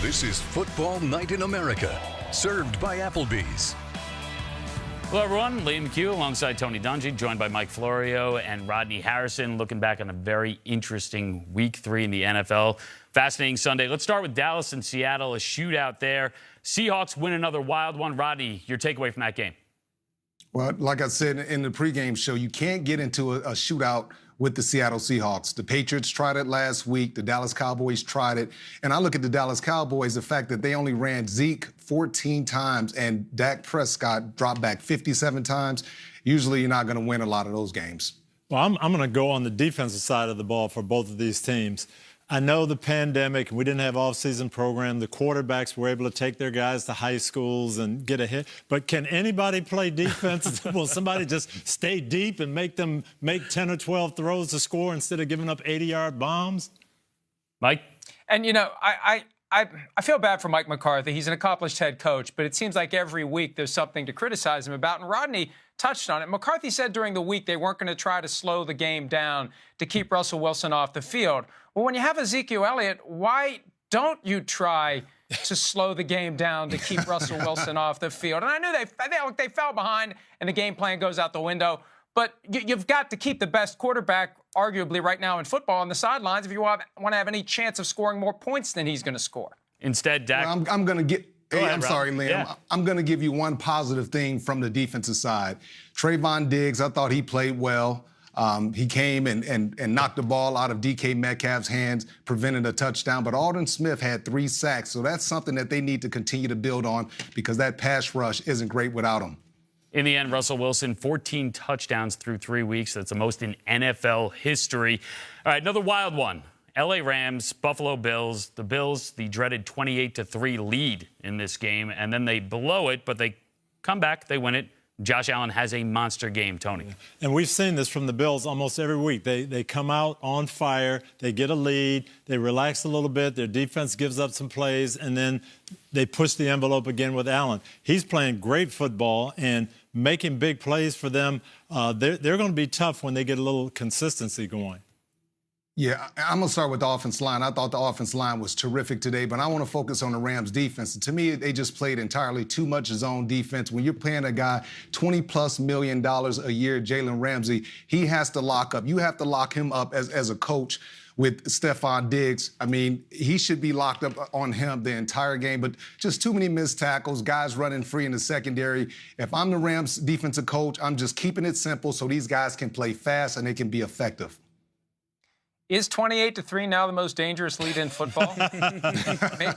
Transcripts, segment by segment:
This is Football Night in America, served by Applebee's. Hello, everyone. Liam McHugh alongside Tony Dungy, joined by Mike Florio and Rodney Harrison, looking back on a very interesting Week 3 in the NFL. Fascinating Sunday. Let's start with Dallas and Seattle, a shootout there. Seahawks win another wild one. Rodney, your takeaway from that game? Well, like I said in the pregame show, you can't get into a shootout with the Seattle Seahawks. The Patriots tried it last week. The Dallas Cowboys tried it. And I look at the Dallas Cowboys, the fact that they only ran Zeke 14 times and Dak Prescott dropped back 57 times. Usually you're not going to win a lot of those games. Well, I'm going to go on the defensive side of the ball for both of these teams. I know the pandemic, we didn't have off-season program. The quarterbacks were able to take their guys to high schools and get a hit. But can anybody play defense? Will somebody just stay deep and make them make 10 or 12 throws to score instead of giving up 80-yard bombs? Mike? And, you know, I feel bad for Mike McCarthy. He's an accomplished head coach, but it seems like every week there's something to criticize him about. And Rodney touched on it. McCarthy said during the week they weren't going to try to slow the game down to keep Russell Wilson off the field. Well, when you have Ezekiel Elliott, why don't you try to slow the game down to keep Russell Wilson off the field? And I knew they fell behind and the game plan goes out the window. But you've got to keep the best quarterback, arguably right now in football, on the sidelines if you want to have any chance of scoring more points than he's going to score. Instead, Dak. Well, I'm going to get. Hey, I'm sorry, Liam. Yeah. I'm going to give you one positive thing from the defensive side. Trayvon Diggs, I thought he played well. He came and knocked the ball out of DK Metcalf's hands, prevented a touchdown. But Aldon Smith had 3 sacks, so that's something that they need to continue to build on because that pass rush isn't great without him. In the end, Russell Wilson, 14 touchdowns through 3 weeks. That's the most in NFL history. All right, another wild one. L.A. Rams, Buffalo Bills. The Bills, the dreaded 28-3 lead in this game, and then they blow it, but they come back, they win it. Josh Allen has a monster game, Tony. And we've seen this from the Bills almost every week. They come out on fire, they get a lead, they relax a little bit, their defense gives up some plays, and then they push the envelope again with Allen. He's playing great football and making big plays for them. They're going to be tough when they get a little consistency going. Yeah, I'm going to start with the offensive line. I thought the offensive line was terrific today, but I want to focus on the Rams' defense. To me, they just played entirely too much zone defense. When you're paying a guy $20+ million a year, Jalen Ramsey, he has to lock up. You have to lock him up as a coach with Stephon Diggs. I mean, he should be locked up on him the entire game, but just too many missed tackles, guys running free in the secondary. If I'm the Rams defensive coach, I'm just keeping it simple so these guys can play fast and they can be effective. Is 28-3 now the most dangerous lead in football?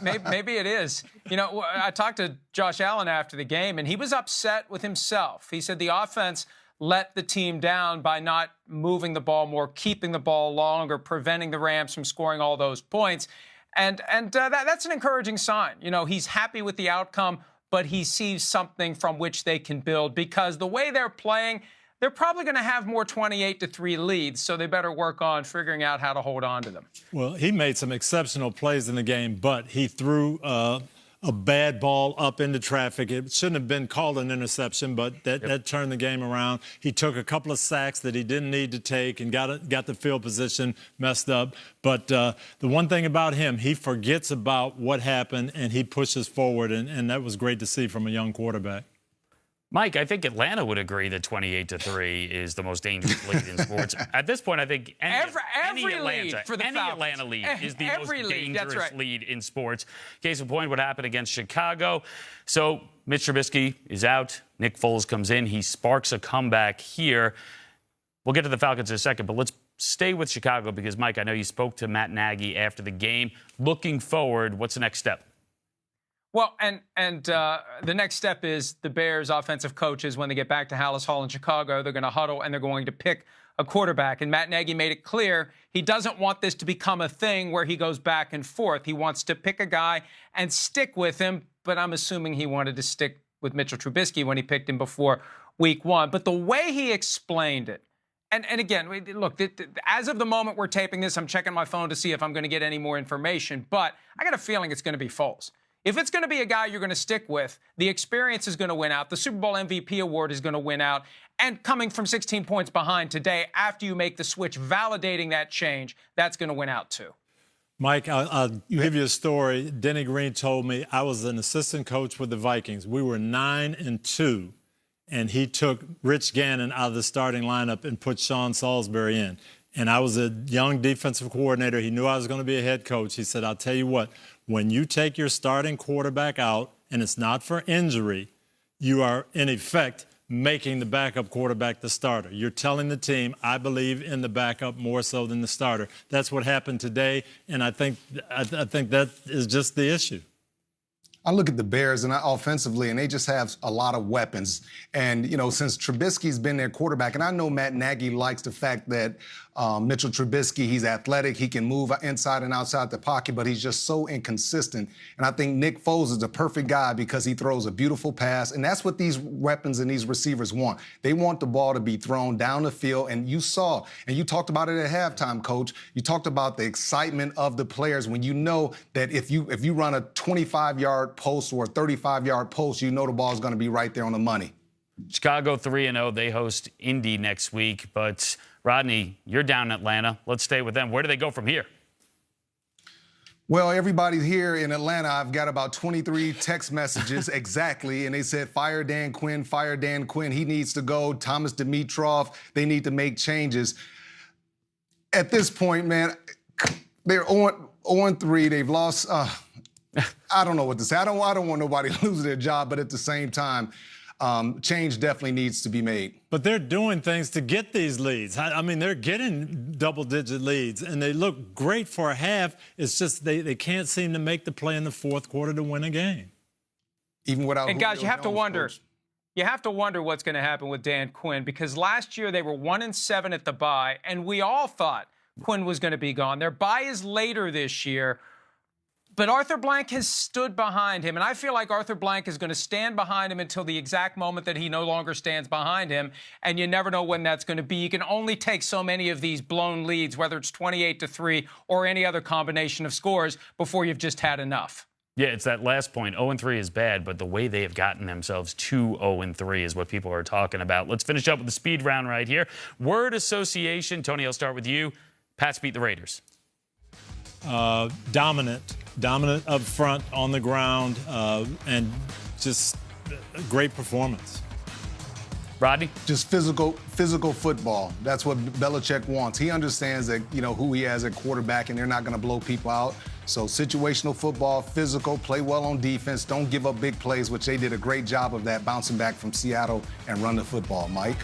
Maybe it is. You know, I talked to Josh Allen after the game, and he was upset with himself. He said the offense let the team down by not moving the ball more, keeping the ball longer, preventing the Rams from scoring all those points. And that's an encouraging sign. You know, he's happy with the outcome, but he sees something from which they can build because the way they're playing, they're probably going to have more 28-3 leads, so they better work on figuring out how to hold on to them. Well, he made some exceptional plays in the game, but he threw a bad ball up into traffic. It shouldn't have been called an interception, but that turned the game around. He took a couple of sacks that he didn't need to take and got the field position messed up. But the one thing about him, he forgets about what happened, and he pushes forward, and that was great to see from a young quarterback. Mike, I think Atlanta would agree that 28-3 is the most dangerous lead in sports. At this point, I think any Atlanta lead is the most dangerous lead in sports. Case in point, what happened against Chicago. So Mitch Trubisky is out. Nick Foles comes in. He sparks a comeback here. We'll get to the Falcons in a second, but let's stay with Chicago because, Mike, I know you spoke to Matt Nagy after the game. Looking forward, what's the next step? Well, and the next step is the Bears' offensive coaches, when they get back to Hallis Hall in Chicago, they're going to huddle and they're going to pick a quarterback. And Matt Nagy made it clear he doesn't want this to become a thing where he goes back and forth. He wants to pick a guy and stick with him, but I'm assuming he wanted to stick with Mitchell Trubisky when he picked him before Week 1. But the way he explained it, and again, look, as of the moment we're taping this, I'm checking my phone to see if I'm going to get any more information, but I got a feeling it's going to be Foles. If it's going to be a guy you're going to stick with, the experience is going to win out. The Super Bowl MVP award is going to win out. And coming from 16 points behind today, after you make the switch, validating that change, that's going to win out too. Mike, I'll give you a story. Denny Green told me I was an assistant coach with the Vikings. We were 9-2, and he took Rich Gannon out of the starting lineup and put Sean Salisbury in. And I was a young defensive coordinator. He knew I was going to be a head coach. He said, I'll tell you what, when you take your starting quarterback out, and it's not for injury, you are, in effect, making the backup quarterback the starter. You're telling the team, I believe in the backup more so than the starter. That's what happened today, and I think that is just the issue. I look at the Bears and offensively, and they just have a lot of weapons. And, you know, since Trubisky's been their quarterback, and I know Matt Nagy likes the fact that Mitchell Trubisky, he's athletic, he can move inside and outside the pocket, but he's just so inconsistent. And I think Nick Foles is the perfect guy because he throws a beautiful pass, and that's what these weapons and these receivers want. They want the ball to be thrown down the field, and you saw, and you talked about it at halftime, Coach. You talked about the excitement of the players when you know that if you run a 25-yard post or a 35-yard post, you know the ball is going to be right there on the money. Chicago 3-0. They host Indy next week. But, Rodney, you're down in Atlanta. Let's stay with them. Where do they go from here? Well, everybody here in Atlanta, I've got about 23 text messages exactly, and they said, fire Dan Quinn, fire Dan Quinn. He needs to go. Thomas Dimitroff, they need to make changes. At this point, man, they're 0-3. They've lost. I don't know what to say. I don't want nobody to lose their job, but at the same time, change definitely needs to be made. But they're doing things to get these leads. I mean, they're getting double-digit leads, and they look great for a half. It's just they can't seem to make the play in the fourth quarter to win a game. Even without. And guys, you have to wonder. Coach. You have to wonder what's going to happen with Dan Quinn, because last year they were 1-7 at the bye, and we all thought Quinn was going to be gone. Their bye is later this year. But Arthur Blank has stood behind him, and I feel like Arthur Blank is going to stand behind him until the exact moment that he no longer stands behind him, and you never know when that's going to be. You can only take so many of these blown leads, whether it's 28-3 or any other combination of scores, before you've just had enough. Yeah, it's that last point. 0-3 is bad, but the way they have gotten themselves to 0-3 is what people are talking about. Let's finish up with the speed round right here. Word association. Tony, I'll start with you. Pats beat the Raiders. Dominant up front, on the ground, and just a great performance. Rodney? Just physical football. That's what Belichick wants. He understands that, you know, who he has at quarterback, and they're not going to blow people out. So situational football, physical, play well on defense, don't give up big plays, which they did a great job of that, bouncing back from Seattle and run the football. Mike?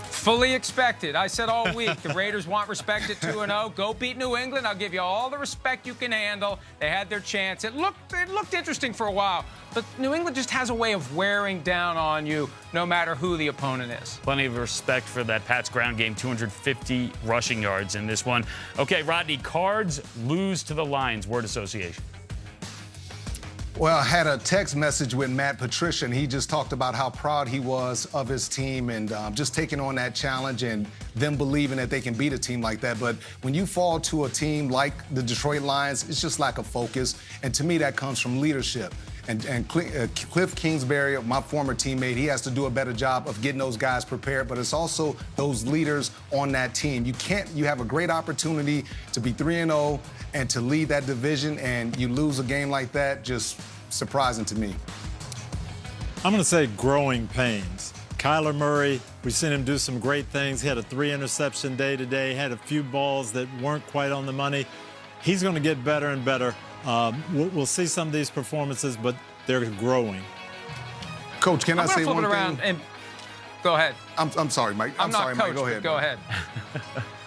Fully expected. I said all week, the Raiders want respect at 2-0. Go beat New England. I'll give you all the respect you can handle. They had their chance. It looked interesting for a while, but New England just has a way of wearing down on you no matter who the opponent is. Plenty of respect for that Pats ground game, 250 rushing yards in this one. Okay, Rodney, Cards lose to the Lions. Word association. Well, I had a text message with Matt Patricia, and he just talked about how proud he was of his team and just taking on that challenge and them believing that they can beat a team like that. But when you fall to a team like the Detroit Lions, it's just lack of focus. And to me, that comes from leadership. And Cliff Kingsbury, my former teammate, he has to do a better job of getting those guys prepared. But it's also those leaders on that team. You have a great opportunity to be 3-0 and to lead that division, and you lose a game like that, just surprising to me. I'm going to say growing pains. Kyler Murray, we've seen him do some great things. He had a 3-interception day today, had a few balls that weren't quite on the money. He's going to get better and better. We'll see some of these performances, but they're growing. Coach, can I say one thing? Around and go ahead. I'm sorry, Mike. I'm sorry, not coach, Mike. Go ahead. Go ahead.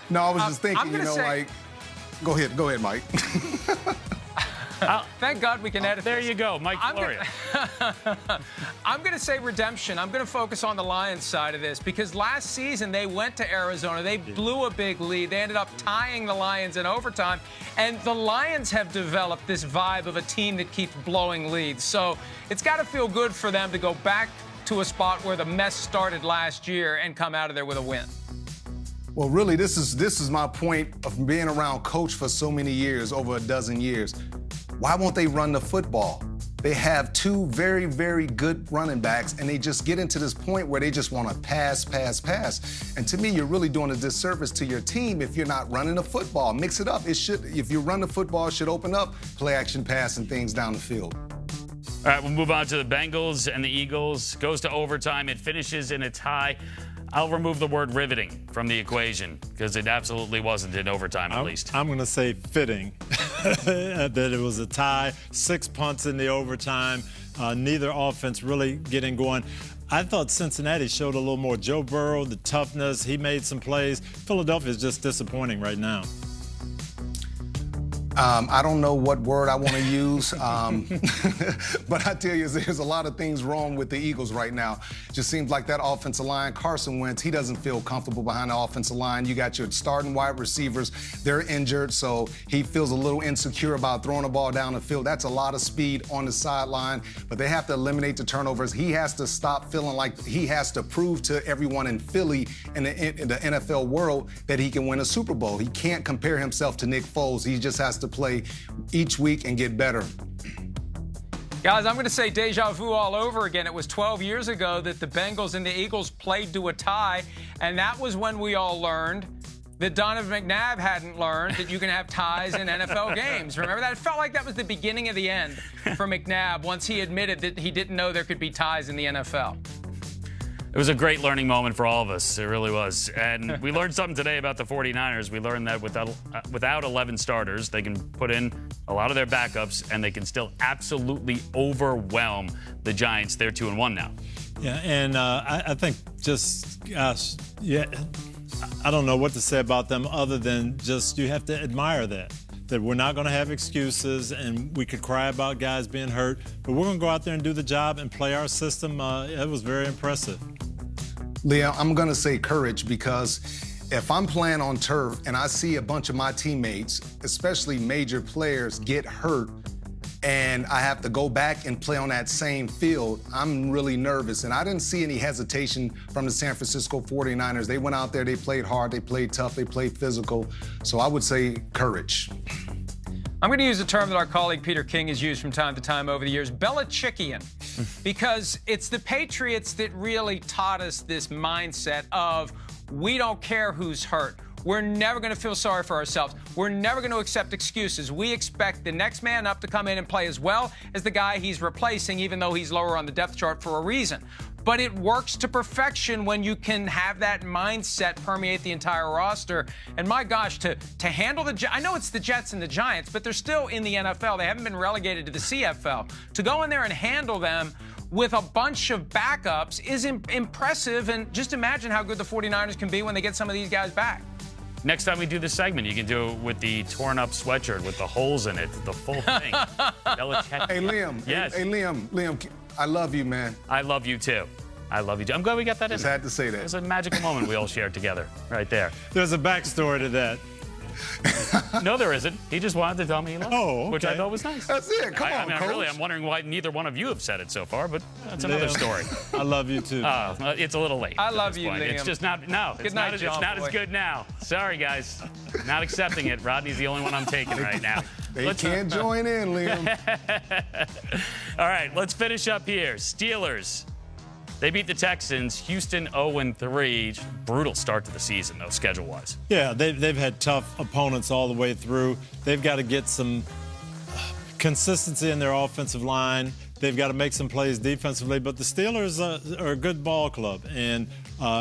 No, I was just thinking, like, go ahead, Mike. Thank God we can edit There this. you go, Mike Floria. I'm going to say redemption. I'm going to focus on the Lions side of this, because last season they went to Arizona. They blew a big lead. They ended up tying the Lions in overtime. And the Lions have developed this vibe of a team that keeps blowing leads. So it's got to feel good for them to go back to a spot where the mess started last year and come out of there with a win. Well, really, this is my point of being around Coach for so many years, over a dozen years. Why won't they run the football? They have two very, very good running backs, and they just get into this point where they just want to pass. And to me, you're really doing a disservice to your team if you're not running the football. Mix it up. If you run the football, it should open up play action pass and things down the field. All right, we'll move on to the Bengals and the Eagles. Goes to overtime. It finishes in a tie. I'll remove the word riveting from the equation because it absolutely wasn't in overtime, at least. I'm going to say fitting that it was a tie, 6 punts in the overtime, neither offense really getting going. I thought Cincinnati showed a little more. Joe Burrow, the toughness, he made some plays. Philadelphia is just disappointing right now. I don't know what word I want to use, but I tell you, there's a lot of things wrong with the Eagles right now. Just seems like that offensive line, Carson Wentz, he doesn't feel comfortable behind the offensive line. You got your starting wide receivers, they're injured, so he feels a little insecure about throwing the ball down the field. That's a lot of speed on the sideline, but they have to eliminate the turnovers. He has to stop feeling like he has to prove to everyone in Philly and in the NFL world that he can win a Super Bowl. He can't compare himself to Nick Foles. He just has to play each week and get better. Guys, I'm going to say deja vu all over again. It was 12 years ago that the Bengals and the Eagles played to a tie, and that was when we all learned that Donovan McNabb hadn't learned that you can have ties in NFL games. Remember that? It felt like that was the beginning of the end for McNabb once he admitted that he didn't know there could be ties in the NFL. It was a great learning moment for all of us. It really was. And we learned something today about the 49ers. We learned that without 11 starters, they can put in a lot of their backups, and they can still absolutely overwhelm the Giants. They're 2-1 now. Yeah, and I think just, gosh, yeah, I don't know what to say about them other than just you have to admire that we're not going to have excuses, and we could cry about guys being hurt, but we're going to go out there and do the job and play our system. It was very impressive. Leah, I'm going to say courage because if I'm playing on turf and I see a bunch of my teammates, especially major players, get hurt and I have to go back and play on that same field, I'm really nervous. And I didn't see any hesitation from the San Francisco 49ers. They went out there, they played hard, they played tough, they played physical. So I would say courage. I'm going to use a term that our colleague Peter King has used from time to time over the years, Belichickian, because it's the Patriots that really taught us this mindset of we don't care who's hurt. We're never going to feel sorry for ourselves. We're never going to accept excuses. We expect the next man up to come in and play as well as the guy he's replacing, even though he's lower on the depth chart for a reason. But it works to perfection when you can have that mindset permeate the entire roster. And my gosh, to handle I know it's the Jets and the Giants, but they're still in the NFL. They haven't been relegated to the CFL. To go in there and handle them with a bunch of backups is impressive. And just imagine how good the 49ers can be when they get some of these guys back. Next time we do this segment, you can do it with the torn-up sweatshirt with the holes in it, the full thing. Hey, Liam. Yes. Hey, Liam, I love you, man. I love you, too. I love you, too. I'm glad we got that in. Just had to say that. It was a magical moment we all shared together right there. There's a backstory to that. No, there isn't. He just wanted to tell me he loved me, which I thought was nice. That's it. Come on, Coach. I'm wondering why neither one of you have said it so far, but that's another story. I love you, too. It's a little late. I love you, Liam. It's just not, no. It's not as good now. Sorry, guys. Not accepting it. Rodney's the only one I'm taking right now. They can't join in, Liam. All right, let's finish up here. Steelers. They beat the Texans. Houston 0-3. Brutal start to the season, though, schedule-wise. Yeah, they've had tough opponents all the way through. They've got to get some consistency in their offensive line. They've got to make some plays defensively. But the Steelers are a good ball club, and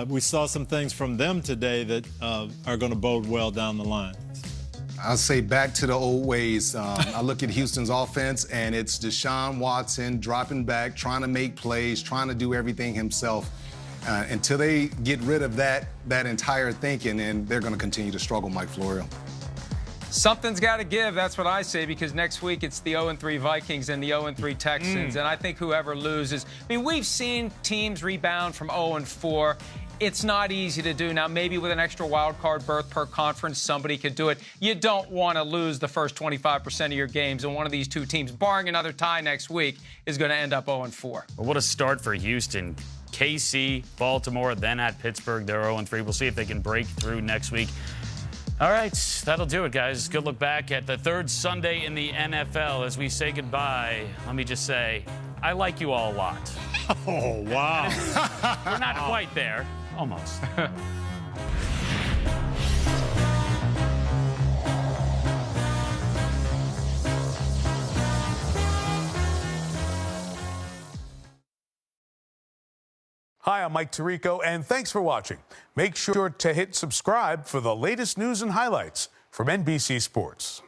we saw some things from them today that are going to bode well down the line. I'll say back to the old ways. I look at Houston's offense, and it's Deshaun Watson dropping back, trying to make plays, trying to do everything himself. Until they get rid of that entire thinking, and they're going to continue to struggle, Mike Florio. Something's got to give, that's what I say, because next week it's the 0-3 Vikings and the 0-3 Texans, and I think whoever loses. I mean, we've seen teams rebound from 0-4. It's not easy to do. Now, maybe with an extra wild card berth per conference, somebody could do it. You don't want to lose the first 25% of your games, and one of these two teams, barring another tie next week, is going to end up 0-4. Well, what a start for Houston. KC, Baltimore, then at Pittsburgh, they're 0-3. We'll see if they can break through next week. All right, that'll do it, guys. Good look back at the third Sunday in the NFL. As we say goodbye, let me just say, I like you all a lot. Oh, wow. We're not quite there. Almost. Hi, I'm Mike Tirico, and thanks for watching. Make sure to hit subscribe for the latest news and highlights from NBC Sports.